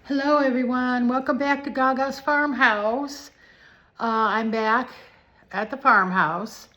Hello everyone, welcome back to Gaga's Farmhouse. I'm back at the farmhouse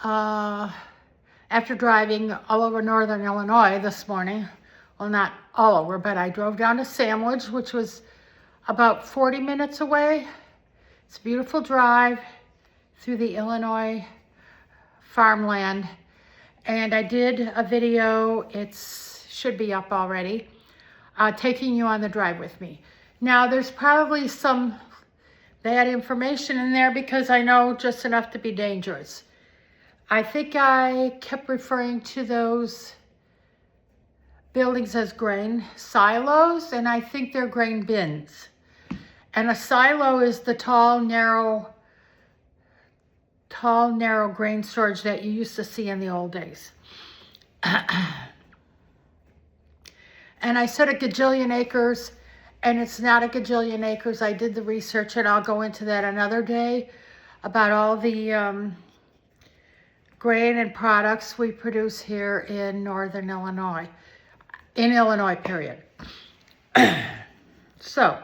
after driving all over northern Illinois this morning. Well, not all over, but I drove down to Sandwich, which was about 40 minutes away. It's a beautiful drive through the Illinois farmland. And I did a video, it should be up already, taking you on the drive with me. Now, there's probably some bad information in there because I know just enough to be dangerous. I think I kept referring to those buildings as grain silos, and I think they're grain bins. And a silo is the tall, narrow grain storage that you used to see in the old days. And I said a gajillion acres, and it's not a gajillion acres. I did the research, and I'll go into that another day about all the grain and products we produce here in northern Illinois, period. So,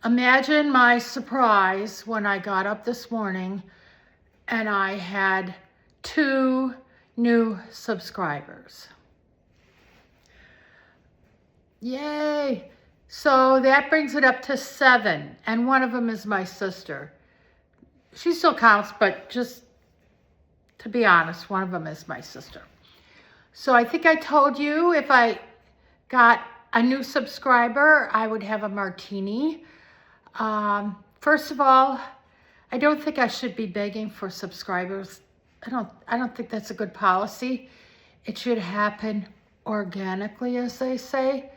imagine my surprise when I got up this morning and I had 2 new subscribers. Yay! So that brings it up to 7, and one of them is my sister. She still counts, but just to be honest, one of them is my sister. So I think I told you if I got a new subscriber, I would have a martini. First of all, I don't think I should be begging for subscribers. I don't think that's a good policy. It should happen organically, as they say.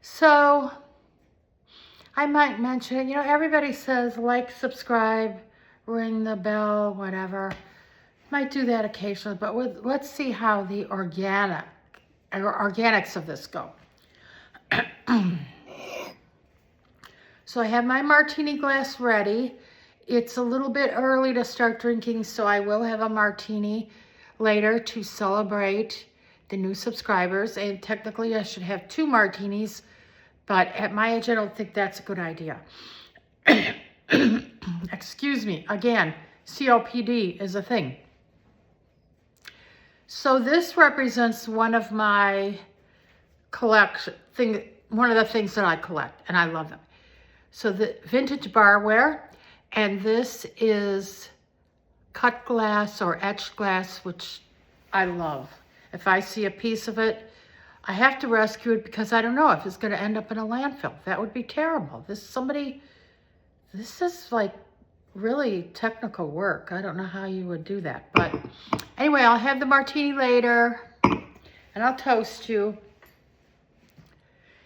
So I might mention, everybody says like, subscribe, ring the bell, whatever. Might do that occasionally, but let's see how the organics of this go. So I have my martini glass ready. It's a little bit early to start drinking, so I will have a martini later to celebrate the new subscribers. And technically I should have 2 martinis, but at my age, I don't think that's a good idea. Excuse me, again, COPD is a thing. So this represents one of my one of the things that I collect, and I love them. So the vintage barware, and this is cut glass or etched glass, which I love. If I see a piece of it, I have to rescue it because I don't know if it's going to end up in a landfill. That would be terrible. This is like really technical work. I don't know how you would do that. But anyway, I'll have the martini later and I'll toast you.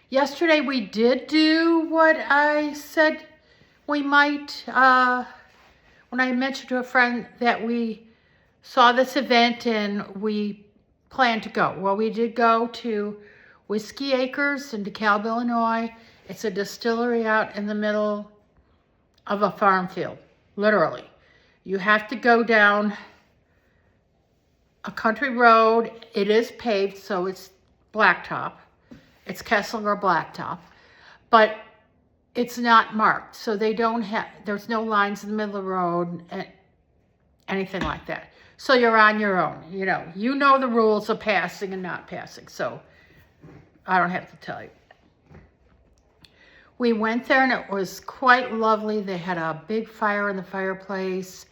Yesterday we did do what I said we might, when I mentioned to a friend that we saw this event and we planned to go. Well, we did go to Whiskey Acres in DeKalb, Illinois. It's a distillery out in the middle of a farm field, literally. You have to go down a country road. It is paved, so it's blacktop. It's Kesslinger blacktop, but it's not marked, so there's no lines in the middle of the road, anything like that. So you're on your own, you know the rules of passing and not passing, so I don't have to tell you. We went there and it was quite lovely. They had a big fire in the fireplace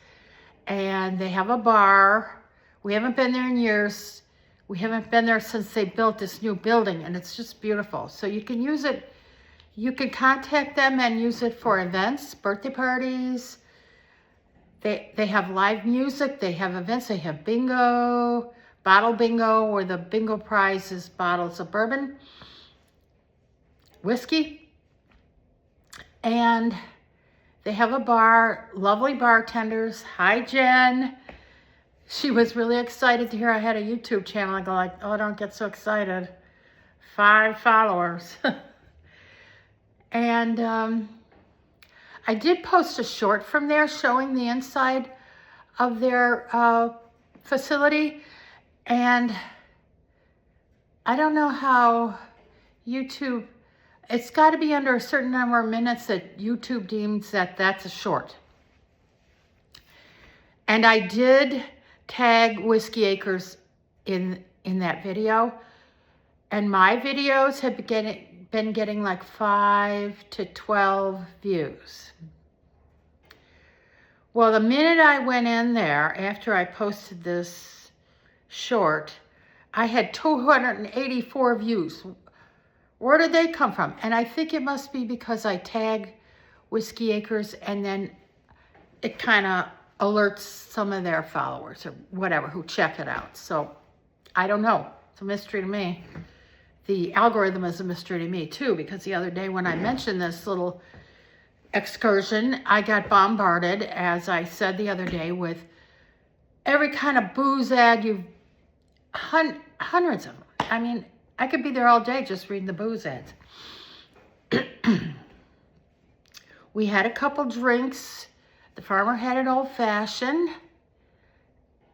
and they have a bar. We haven't been there in years. We haven't been there since they built this new building, and it's just beautiful. So you can use it, you can contact them and use it for events, birthday parties. They have live music, they have events, they have bingo, bottle bingo, where the bingo prize is bottles of bourbon, whiskey, and they have a bar, lovely bartenders. Hi, Jen. She was really excited to hear I had a YouTube channel. I go like, oh, don't get so excited. 5 followers. And I did post a short from there showing the inside of their facility. And I don't know how YouTube It's got to be under a certain number of minutes that YouTube deems that that's a short. And I did tag Whiskey Acres in that video. And my videos have been getting like 5 to 12 views. Well, the minute I went in there, after I posted this short, I had 284 views. Where did they come from? And I think it must be because I tag Whiskey Acres and then it kind of alerts some of their followers or whatever who check it out. So I don't know. It's a mystery to me. The algorithm is a mystery to me too, because the other day when I mentioned this little excursion, I got bombarded, as I said the other day, with every kind of booze ad. Hundreds of them. I mean, I could be there all day just reading the booze ads. We had a couple drinks. The farmer had an old fashioned.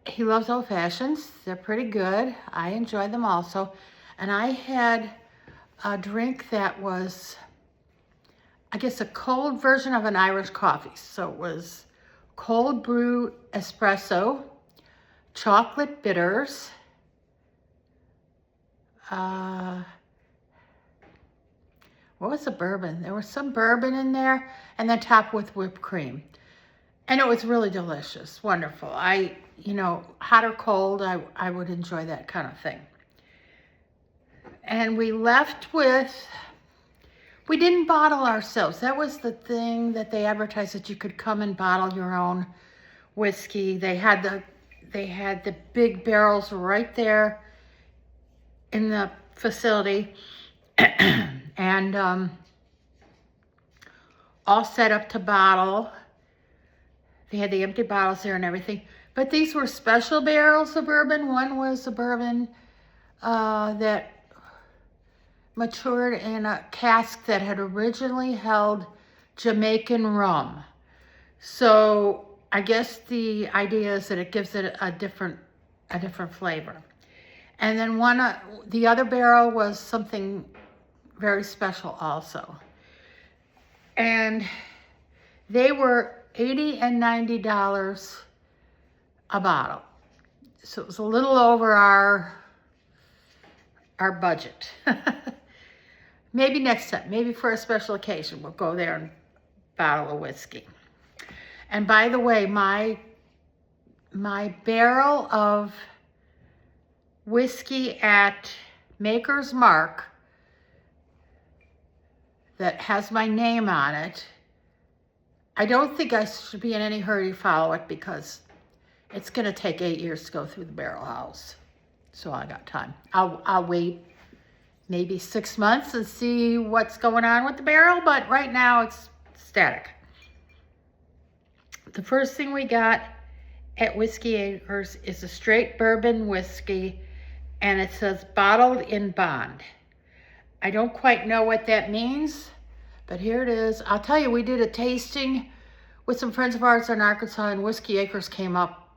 He loves old fashions. They're pretty good. I enjoy them also. And I had a drink that was, I guess, a cold version of an Irish coffee. So it was cold brew espresso, chocolate bitters, what was the bourbon? There was some bourbon in there, and then topped with whipped cream. And it was really delicious, wonderful. Hot or cold, I would enjoy that kind of thing. And we left with, we didn't bottle ourselves. That was the thing that they advertised, that you could come and bottle your own whiskey. They had the big barrels right there in the facility and all set up to bottle. They had the empty bottles there and everything. But these were special barrels of bourbon. One was a bourbon that matured in a cask that had originally held Jamaican rum. So I guess the idea is that it gives it a different flavor. And then the other barrel was something very special also. And they were $80 and $90 a bottle. So it was a little over our budget. Maybe next time, maybe for a special occasion, we'll go there and bottle a whiskey. And by the way, my barrel of whiskey at Maker's Mark that has my name on it, I don't think I should be in any hurry to follow it, because it's going to take 8 years to go through the barrel house. So I got time. I'll wait maybe 6 months and see what's going on with the barrel, but right now it's static. The first thing we got at Whiskey Acres is a straight bourbon whiskey, and it says bottled in bond. I don't quite know what that means, but here it is. I'll tell you, we did a tasting with some friends of ours in Arkansas, and Whiskey Acres came up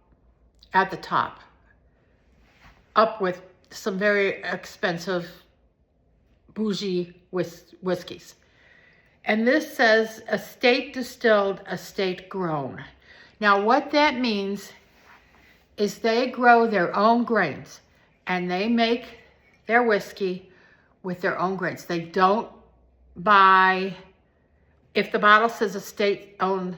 at the top, up with some very expensive bougie whiskeys. And this says estate distilled, estate grown. Now what that means is they grow their own grains, and they make their whiskey with their own grains. They don't buy, if the bottle says estate owned,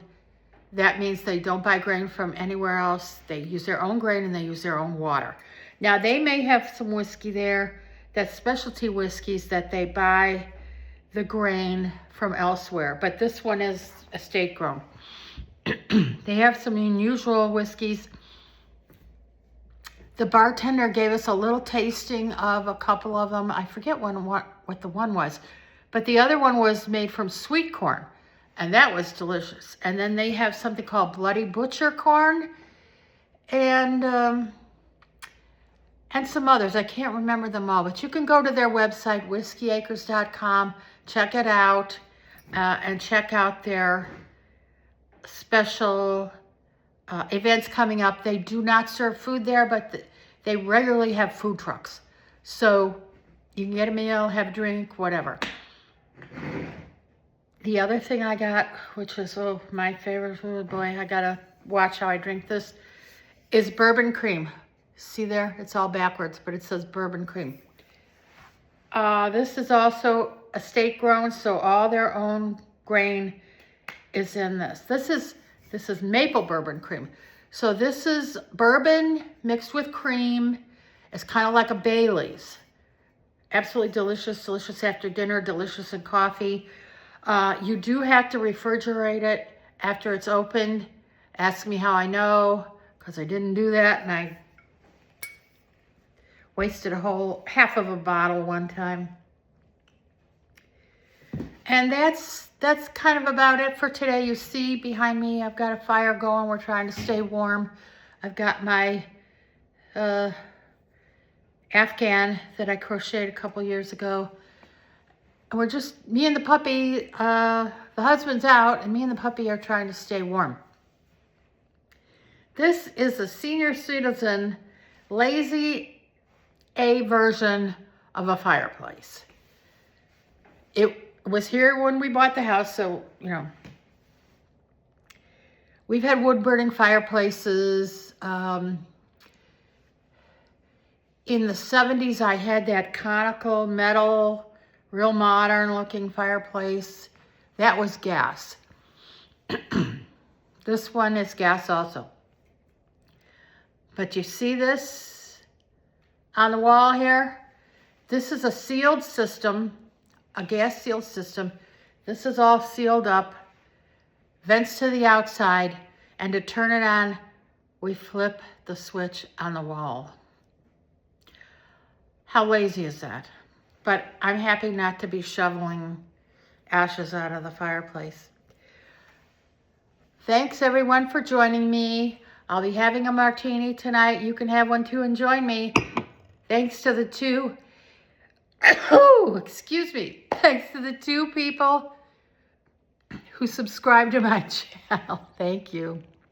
that means they don't buy grain from anywhere else. They use their own grain and they use their own water. Now they may have some whiskey there that's specialty whiskeys that they buy the grain from elsewhere, but this one is estate grown. They have some unusual whiskeys. The bartender gave us a little tasting of a couple of them. I forget what the one was, but the other one was made from sweet corn, and that was delicious. And then they have something called Bloody Butcher corn, and some others. I can't remember them all, but you can go to their website, whiskeyacres.com, check it out, and check out their special events coming up. They do not serve food there, but they regularly have food trucks. So you can get a meal, have a drink, whatever. The other thing I got, which is my favorite, oh boy, I gotta watch how I drink this, is bourbon cream. See there? It's all backwards, but it says bourbon cream. This is also estate grown, so all their own grain is in this. This is maple bourbon cream. So this is bourbon mixed with cream. It's kind of like a Bailey's. Absolutely delicious, delicious after dinner, delicious in coffee. You do have to refrigerate it after it's opened. Ask me how I know, because I didn't do that, and I wasted a whole half of a bottle one time. And that's kind of about it for today. You see behind me, I've got a fire going. We're trying to stay warm. I've got my Afghan that I crocheted a couple years ago. And we're just, me and the puppy, the husband's out, and me and the puppy are trying to stay warm. This is a senior citizen Lazy A version of a fireplace. It was here when we bought the house, so, you know, we've had wood-burning fireplaces. In the 70s, I had that conical metal, real modern-looking fireplace. That was gas. This one is gas also. But you see this on the wall here? This is a sealed system, a gas sealed system. This is all sealed up, vents to the outside, and to turn it on, we flip the switch on the wall. How lazy is that? But I'm happy not to be shoveling ashes out of the fireplace. Thanks everyone for joining me. I'll be having a martini tonight. You can have one too and join me. Thanks to the two, excuse me. Thanks to the 2 people who subscribe to my channel. Thank you.